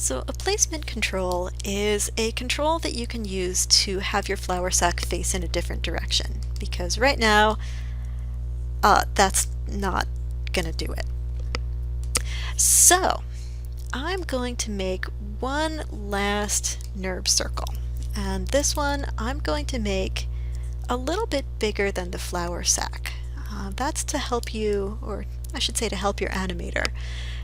So a placement control is a control that you can use to have your flour sack face in a different direction, because right now that's not gonna do it. So I'm going to make one last NURB circle, and this one I'm going to make a little bit bigger than the flour sack. That's to help you, or I should say to help your animator,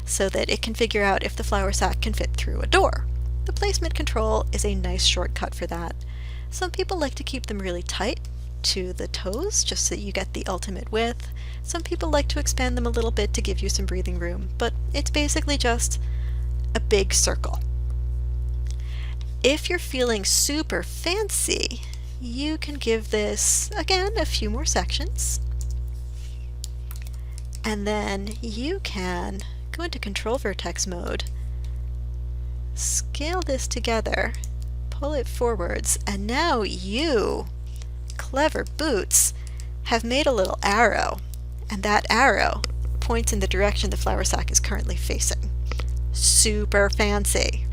so that it can figure out if the flour sack can fit through a door. The placement control is a nice shortcut for that. Some people like to keep them really tight to the toes, just so you get the ultimate width. Some people like to expand them a little bit to give you some breathing room, but it's basically just a big circle. If you're feeling super fancy, you can give this, again, a few more sections. And then you can go into control vertex mode, scale this together, pull it forwards, and now you, clever boots, have made a little arrow, and that arrow points in the direction the flour sack is currently facing. Super fancy.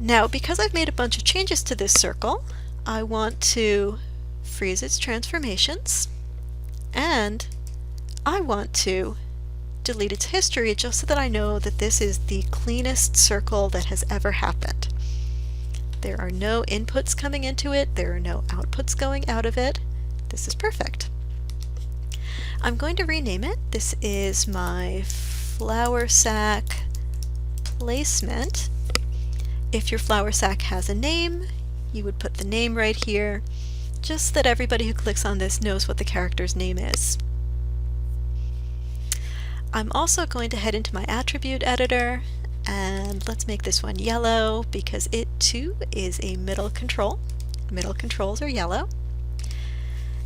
Now, because I've made a bunch of changes to this circle, I want to freeze its transformations, and I want to delete its history just so that I know that this is the cleanest circle that has ever happened. There are no inputs coming into it, there are no outputs going out of it. This is perfect. I'm going to rename it. This is my flour sack placement. If your flour sack has a name, you would put the name right here, just so that everybody who clicks on this knows what the character's name is. I'm also going to head into my attribute editor, and let's make this one yellow because it too is a middle control. Middle controls are yellow.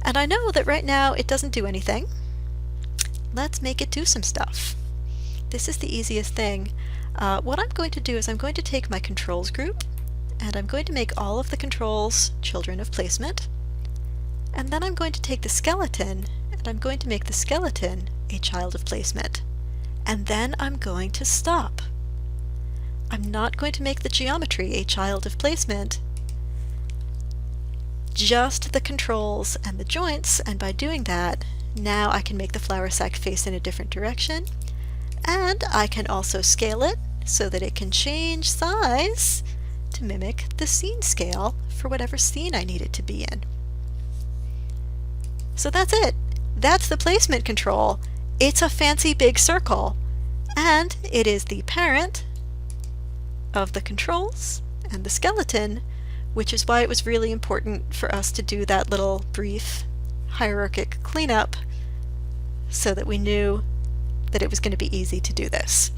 And I know that right now it doesn't do anything. Let's make it do some stuff. This is the easiest thing. What I'm going to do is I'm going to take my controls group, and I'm going to make all of the controls children of placement. And then I'm going to take the skeleton, and I'm going to make the skeleton a child of placement. And then I'm going to stop. I'm not going to make the geometry a child of placement, just the controls and the joints, and by doing that, now I can make the flour sack face in a different direction, and I can also scale it so that it can change size to mimic the scene scale for whatever scene I need it to be in. So that's it. That's the placement control. It's a fancy big circle, and it is the parent of the controls and the skeleton, which is why it was really important for us to do that little brief hierarchic cleanup so that we knew that it was going to be easy to do this.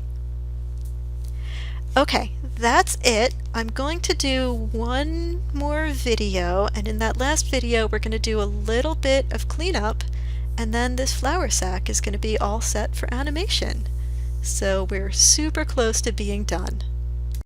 Okay, that's it. I'm going to do one more video, and in that last video we're going to do a little bit of cleanup, and then this flour sack is going to be all set for animation. So we're super close to being done.